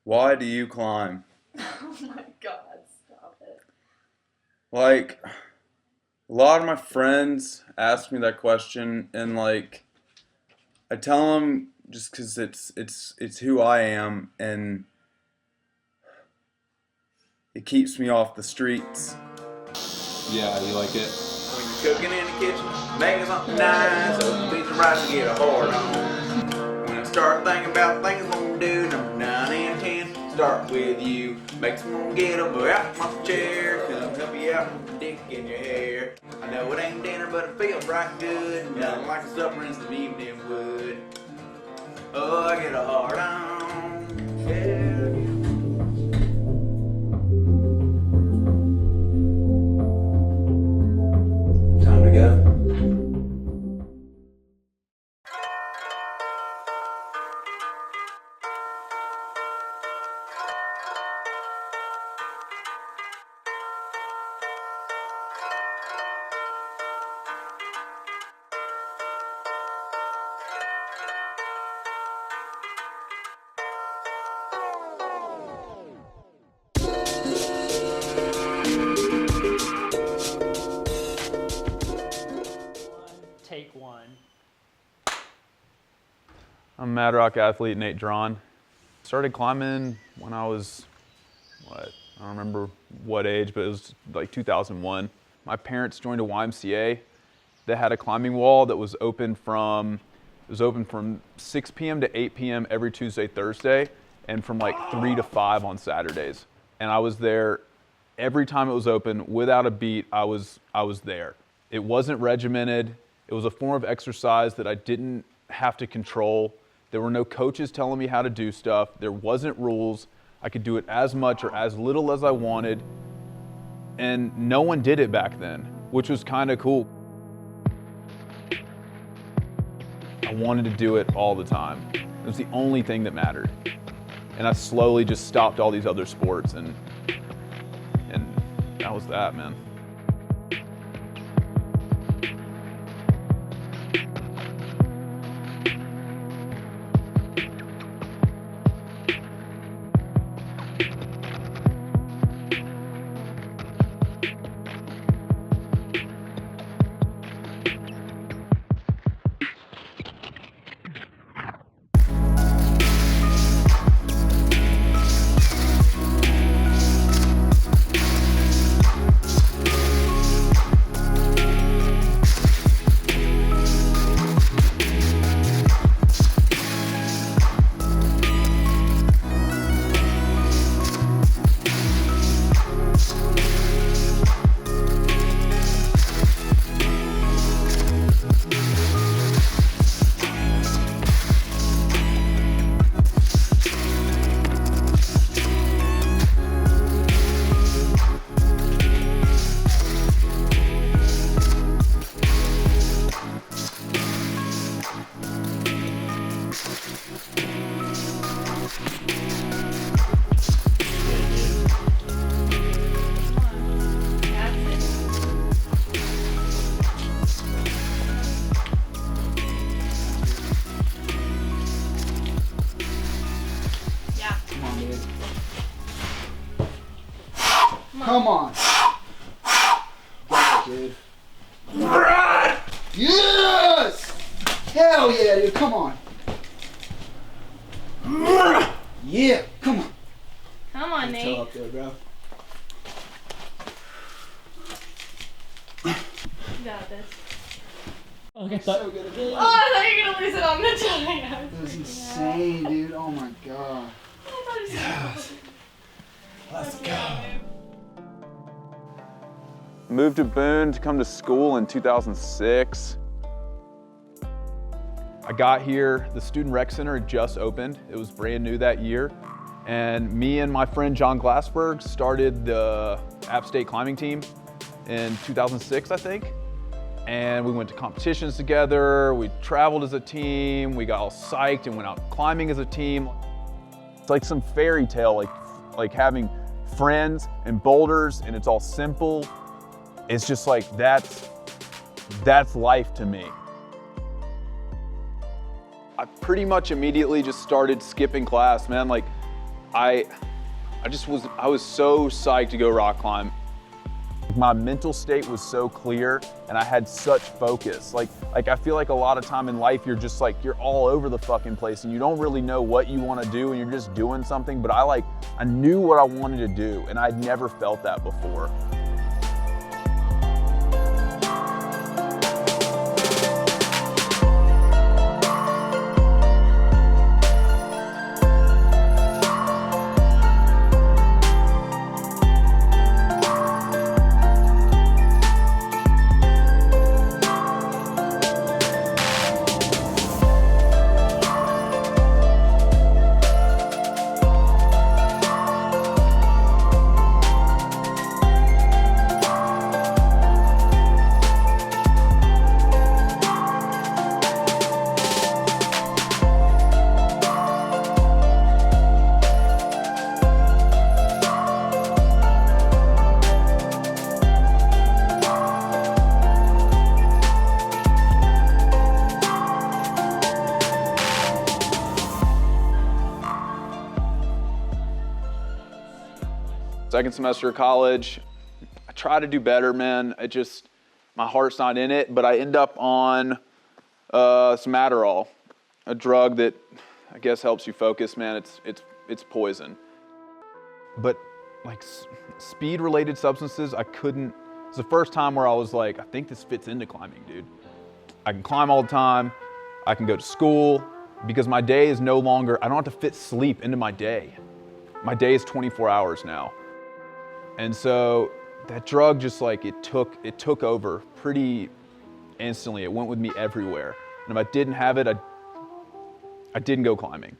Why do you climb? Oh my God, stop it. Like, a lot of my friends ask me that question, and I tell them just 'cause it's who I am, and it keeps me off the streets. Yeah, you like it? When you're cooking in the kitchen, making something nice, open a piece of rice and get a hard on. When I start thinking about things I'm gonna do, number 9 and 10, start with you. Makes me wanna get up out my chair, come help you out with the dick in your hair. I know it ain't dinner, but it feels right good. Nothing like a supper in some evening wood. Oh, I get a hard on. Yeah. Time to go. Take one. I'm Mad Rock athlete Nate Draughn. Started climbing when I was, I don't remember what age, but it was like 2001. My parents joined a YMCA that had a climbing wall that was open from 6 p.m. to 8 p.m. every Tuesday, Thursday, and from like 3 to 5 on Saturdays. And I was there every time it was open, without a beat. I was there. It wasn't regimented. It was a form of exercise that I didn't have to control. There were no coaches telling me how to do stuff. There wasn't rules. I could do it as much or as little as I wanted. And no one did it back then, which was kind of cool. I wanted to do it all the time. It was the only thing that mattered. And I slowly just stopped all these other sports, and that was that, man. Come on. Got it, dude. Yes! Hell yeah, dude. Come on. Yeah, come on. Come on, Nate. Toe up there, bro. You got this. Okay, So good at Oh, that. I thought you were gonna lose it on the giant. That was insane, dude. Oh my god. Yes. Let's go. Moved to Boone to come to school in 2006. I got here, the Student Rec Center had just opened. It was brand new that year. And me and my friend John Glassberg started the App State climbing team in 2006, I think. And we went to competitions together, we traveled as a team, we got all psyched and went out climbing as a team. It's like some fairy tale, like having friends and boulders, and it's all simple. It's just like, that's life to me. I pretty much immediately just started skipping class, man. Like, I was so psyched to go rock climb. My mental state was so clear and I had such focus. Like I feel like a lot of time in life you're just like, you're all over the fucking place and you don't really know what you want to do and you're just doing something. But I knew what I wanted to do and I'd never felt that before. Second semester of college, I try to do better, man. My heart's not in it, but I end up on some Adderall, a drug that I guess helps you focus, man. It's poison. But like speed-related substances, it's the first time where I was like, I think this fits into climbing, dude. I can climb all the time. I can go to school because my day is no longer, I don't have to fit sleep into my day. My day is 24 hours now. And so that drug just like, it took over pretty instantly. It went with me everywhere. And if I didn't have it, I didn't go climbing.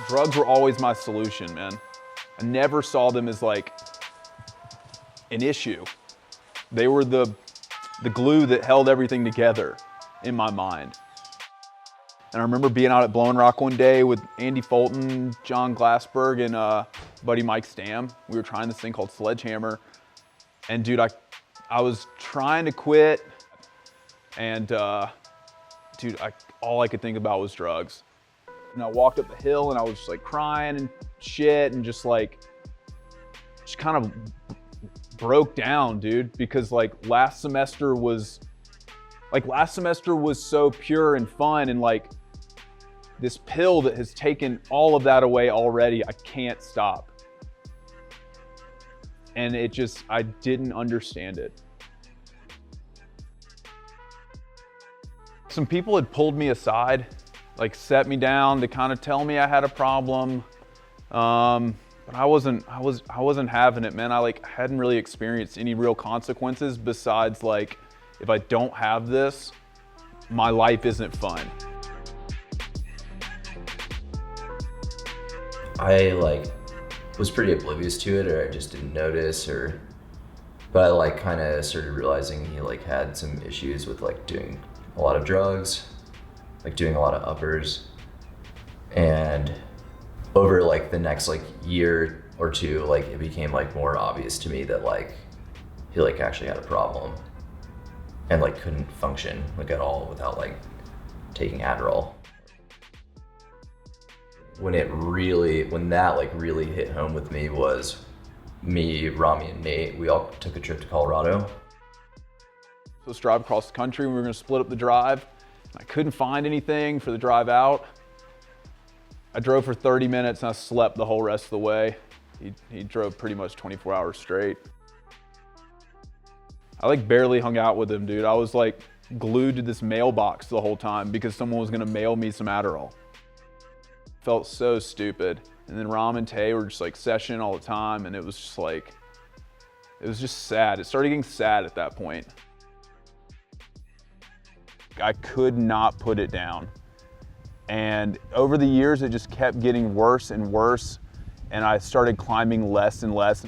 Drugs were always my solution, man. I never saw them as like an issue. They were the glue that held everything together in my mind. And I remember being out at Blowing Rock one day with Andy Fulton, John Glassberg, and buddy Mike Stam. We were trying this thing called Sledgehammer. And dude, I was trying to quit, and dude, all I could think about was drugs. And I walked up the hill and I was just like crying and shit and just kind of broke down, dude, because like last semester was so pure and fun, and like this pill that has taken all of that away already, I can't stop. And I didn't understand it. Some people had pulled me aside, like set me down to kind of tell me I had a problem. But I wasn't having it, man. I hadn't really experienced any real consequences besides like, if I don't have this, my life isn't fun. I was pretty oblivious to it, or I just didn't notice, but I kind of started realizing he had some issues with doing a lot of drugs, doing a lot of uppers, and over the next year or two, it became more obvious to me that he actually had a problem and couldn't function at all without taking Adderall. When that like really hit home with me was me, Rami, and Nate. We all took a trip to Colorado. So let's drive across the country, and we were gonna split up the drive. I couldn't find anything for the drive out. I drove for 30 minutes and I slept the whole rest of the way. He drove pretty much 24 hours straight. I like barely hung out with him, dude. I was like glued to this mailbox the whole time because someone was gonna mail me some Adderall. Felt so stupid. And then Ram and Tay were just like sessioning all the time, and it was just like, it was just sad. It started getting sad at that point. I could not put it down. And over the years, it just kept getting worse and worse, and I started climbing less and less.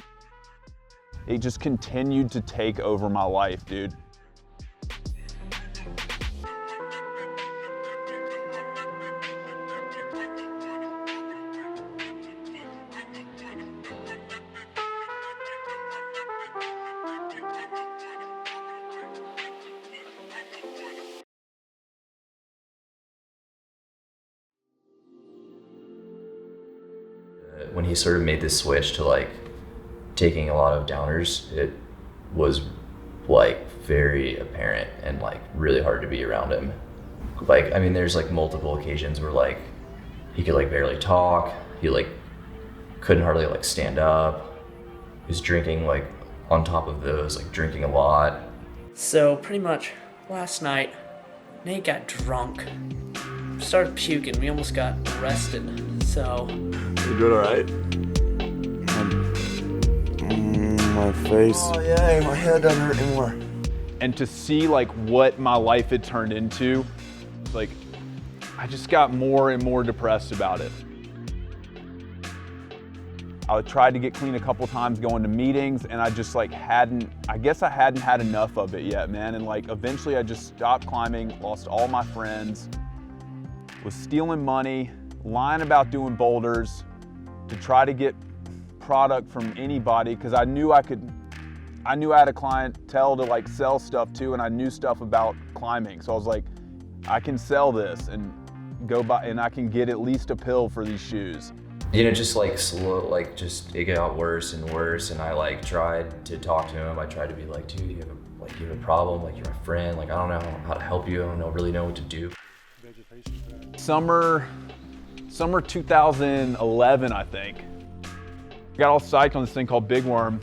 It just continued to take over my life, dude. When he sort of made this switch to like taking a lot of downers, it was like very apparent and like really hard to be around him. Like, I mean, there's like multiple occasions where like he could like barely talk. He like couldn't hardly like stand up. He was drinking like on top of those, like drinking a lot. So pretty much last night, Nate got drunk, started puking. We almost got arrested. So You doing all right? My face. Oh yeah, my head doesn't hurt anymore. And to see like what my life had turned into, like I just got more and more depressed about it. I tried to get clean a couple times going to meetings, and I just like I guess I hadn't had enough of it yet, man. And like eventually I just stopped climbing, lost all my friends, was stealing money, lying about doing boulders to try to get product from anybody, because I knew I had a clientele to like sell stuff to, and I knew stuff about climbing. So I was like, I can sell this and go buy, and I can get at least a pill for these shoes. You know, just like slow, like just it got worse and worse. And I like tried to talk to him. I tried to be like, dude, you have a problem. Like, you're my friend. Like, I don't know how to help you. I don't really know what to do. Summer 2011, I think. I got all psyched on this thing called Big Worm,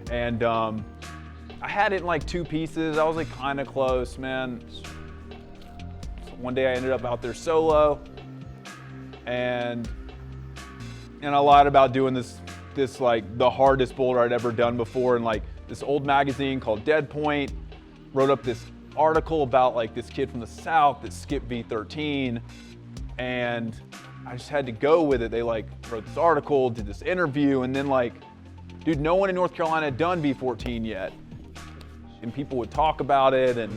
and I had it in like 2 pieces. I was like kind of close, man. So one day I ended up out there solo, and I lied about doing this like the hardest boulder I'd ever done before. And like this old magazine called Dead Point wrote up this article about like this kid from the South that skipped V13, and I just had to go with it. They like wrote this article, did this interview, and then like, dude, no one in North Carolina had done V14 yet. And people would talk about it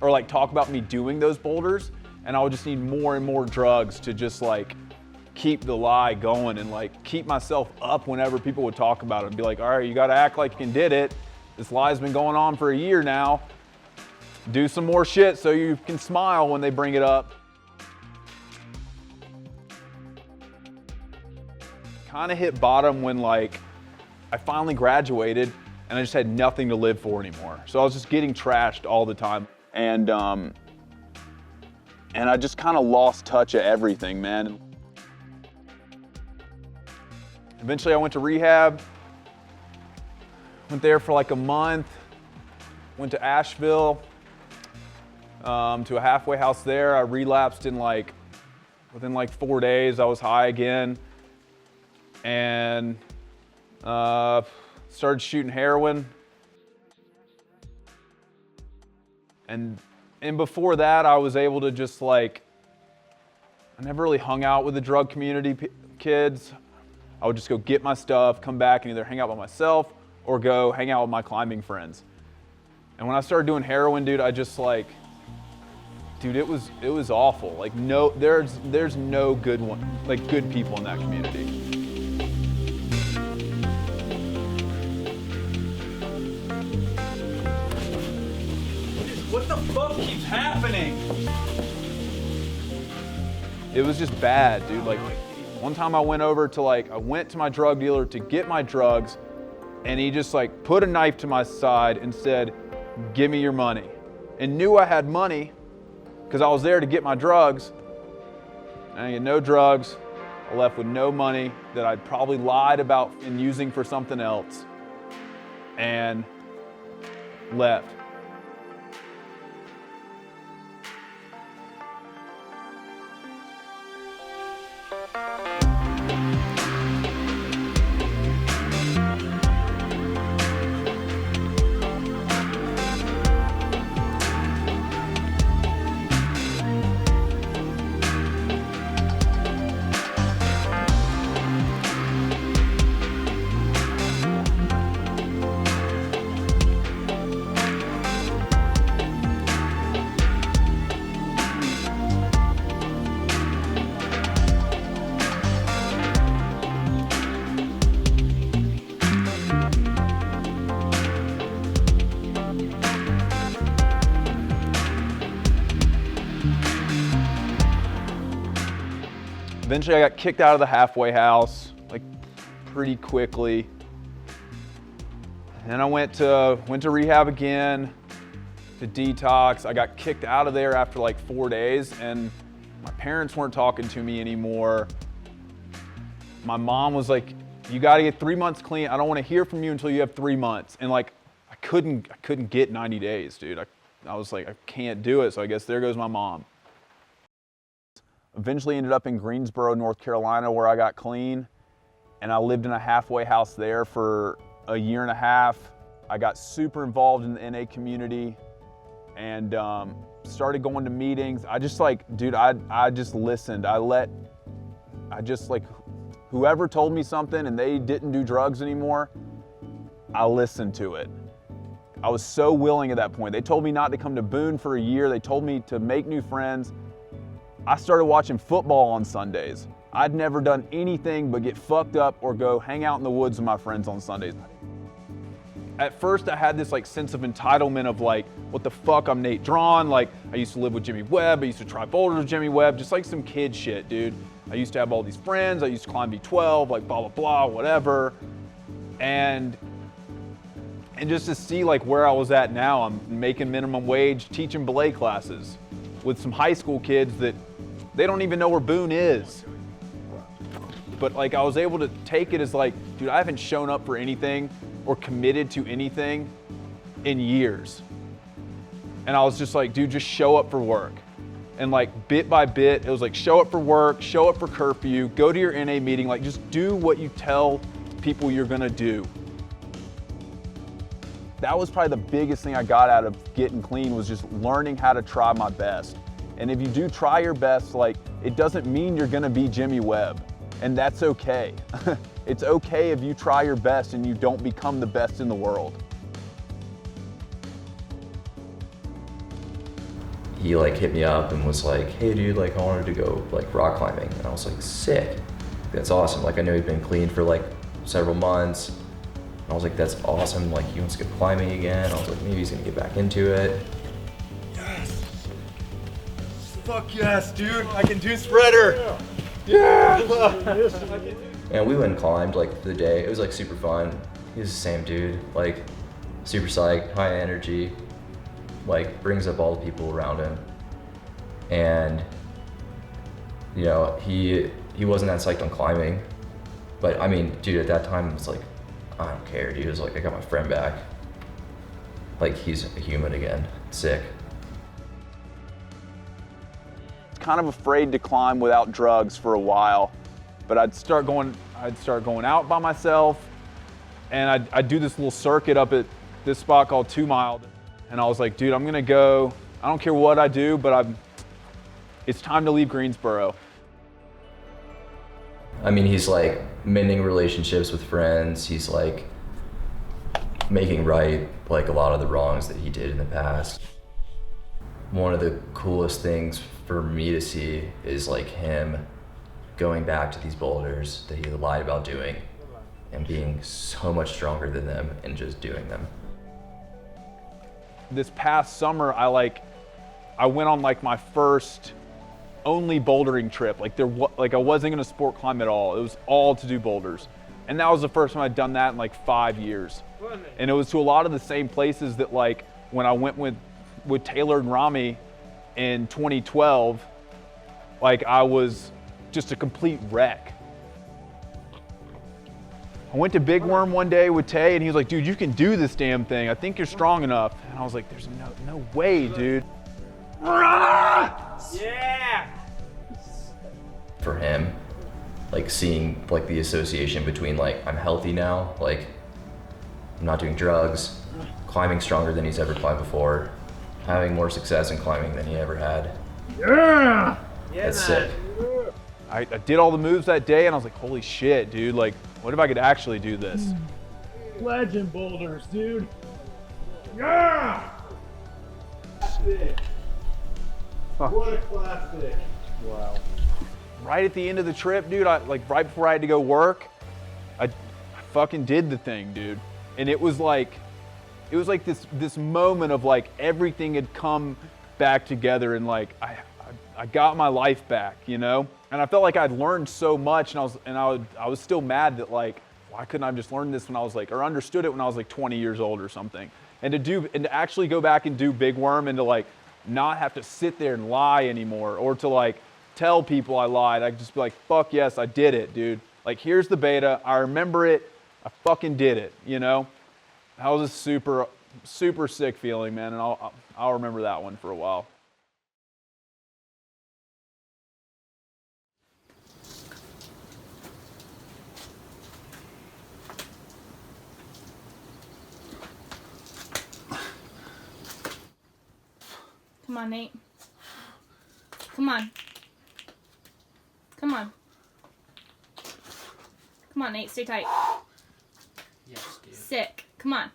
or like talk about me doing those boulders, and I would just need more and more drugs to just like keep the lie going and like keep myself up whenever people would talk about it and be like, all right, you gotta act like you can did it. This lie's been going on for a year now. Do some more shit so you can smile when they bring it up. Kind of hit bottom when like I finally graduated and I just had nothing to live for anymore. So I was just getting trashed all the time, and I just kind of lost touch of everything, man. Eventually I went to rehab, went there for like a month, went to Asheville, to a halfway house there. I relapsed within like 4 days. I was high again, and started shooting heroin. And before that, I was able to just like, I never really hung out with the drug community kids. I would just go get my stuff, come back, and either hang out by myself or go hang out with my climbing friends. And when I started doing heroin, dude, I just like, dude, it was awful. Like, no, there's no good good people in that community. What the fuck keeps happening? It was just bad, dude. Like, One time I went over to I went to my drug dealer to get my drugs, and he just put a knife to my side and said, "Give me your money." And knew I had money because I was there to get my drugs. And I get no drugs. I left with no money that I'd probably lied about and using for something else, and left. Eventually I got kicked out of the halfway house, pretty quickly. And then I went to rehab again, to detox. I got kicked out of there after 4 days, and my parents weren't talking to me anymore. My mom was like, "You gotta get 3 months clean. I don't wanna hear from you until you have 3 months." And I couldn't get 90 days, dude. I was like, I can't do it, so I guess there goes my mom. Eventually ended up in Greensboro, North Carolina, where I got clean, and I lived in a halfway house there for a year and a half. I got super involved in the NA community and started going to meetings. I just dude, I just listened. Whoever told me something and they didn't do drugs anymore, I listened to it. I was so willing at that point. They told me not to come to Boone for a year. They told me to make new friends. I started watching football on Sundays. I'd never done anything but get fucked up or go hang out in the woods with my friends on Sundays. At first I had this sense of entitlement of what the fuck, I'm Nate Draughn. I used to live with Jimmy Webb. I used to try boulders with Jimmy Webb, just some kid shit, dude. I used to have all these friends. I used to climb V12, blah, blah, blah, whatever. And just to see where I was at now, I'm making minimum wage, teaching belay classes with some high school kids that they don't even know where Boone is. But I was able to take it as dude, I haven't shown up for anything or committed to anything in years. And I was just dude, just show up for work. And bit by bit, it was show up for work, show up for curfew, go to your NA meeting, just do what you tell people you're gonna do. That was probably the biggest thing I got out of getting clean, was just learning how to try my best. And if you do try your best, it doesn't mean you're gonna be Jimmy Webb, and that's okay. It's okay if you try your best and you don't become the best in the world. He hit me up and was like, "Hey dude, I wanted to go rock climbing." And I was like, "Sick, that's awesome." I know he'd been clean for several months. And I was like, "That's awesome, he wants to go climbing again." I was like, maybe he's gonna get back into it. Yes. Fuck yes, dude. I can do spreader. Yeah. And we went and climbed for the day. It was super fun. He was the same dude, super psyched, high energy, brings up all the people around him. And he wasn't that psyched on climbing, but I mean, dude, at that time it was I don't care, dude. It was I got my friend back. He's a human again. Sick. Kind of afraid to climb without drugs for a while, but I'd start going out by myself, and I'd do this little circuit up at this spot called 2 Mile, and I was like, dude, I'm gonna go. I don't care what I do, but it's time to leave Greensboro. I mean, he's mending relationships with friends. He's making right a lot of the wrongs that he did in the past. One of the coolest things for me to see is him going back to these boulders that he lied about doing and being so much stronger than them and just doing them. This past summer, I went on my first only bouldering trip. Like like I wasn't gonna sport climb at all. It was all to do boulders. And that was the first time I'd done that in like 5 years. And it was to a lot of the same places that like when I went with Taylor and Rami in 2012, like I was just a complete wreck. I went to Big Worm one day with Tay and he was like, dude, you can do this damn thing. I think you're strong enough. And I was like, there's no way, dude. Yeah! For him, like seeing like the association between like I'm healthy now, like I'm not doing drugs, climbing stronger than he's ever climbed before, having more success in climbing than he ever had. Yeah! That's sick. I did all the moves that day and I was like, holy shit, dude. Like, what if I could actually do this? Legend boulders, dude. Yeah! Sick. What a classic. Wow. Right at the end of the trip, dude, like right before I had to go work, I fucking did the thing, dude. And it was like this moment of like everything had come back together and like I got my life back, you know? And I felt like I'd learned so much and I was still mad that like, why couldn't I have just learned this when I was like, or understood it when I was like 20 years old or something. And to actually go back and do Big Worm and to like not have to sit there and lie anymore or to like tell people I lied. I could just be like, fuck yes, I did it, dude. Like, here's the beta. I remember it. I fucking did it, you know? That was a super, super sick feeling, man. And I'll remember that one for a while. Come on, Nate. Come on. Come on. Come on, Nate. Stay tight. Yes, dude. Sick. Come on.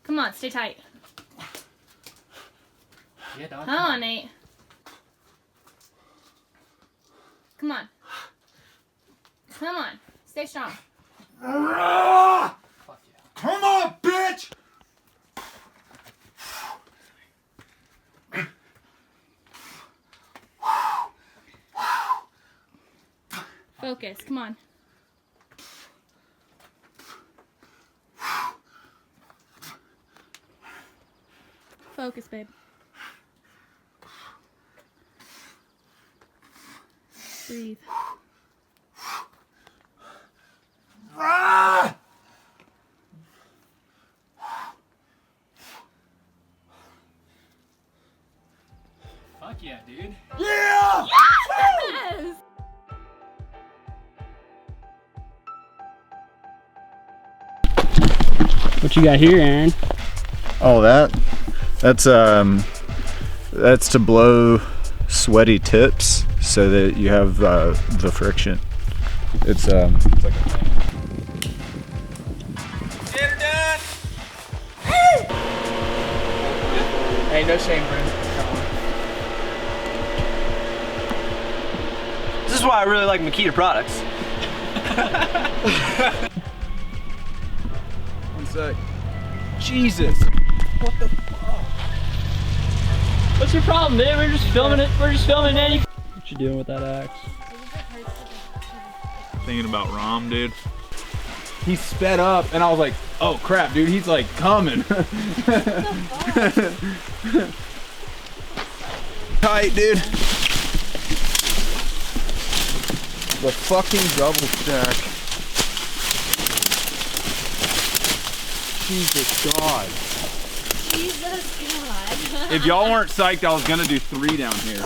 Come on. Stay tight. Yeah, dog. Come on, Nate. Come on. Come on. Stay strong. Fuck yeah. Come on, bitch! Focus. Come on. Focus, babe. Breathe. Fuck yeah, dude. Yeah! Yes! What you got here, Aaron? Oh, that's to blow sweaty tips so that you have the friction. It's like a fan. Get her done! Hey, no shame, Brent. Come on. This is why I really like Makita products. One sec. Jesus. What the fuck? What's your problem, dude? We're just filming it. We're just filming it, man. What you doing with that axe? Thinking about Rom, dude. He sped up and I was like, oh crap, dude, he's like coming. Tight, dude. The fucking double stack. Jesus God. Jesus God. If y'all weren't psyched, I was gonna do 3 down here.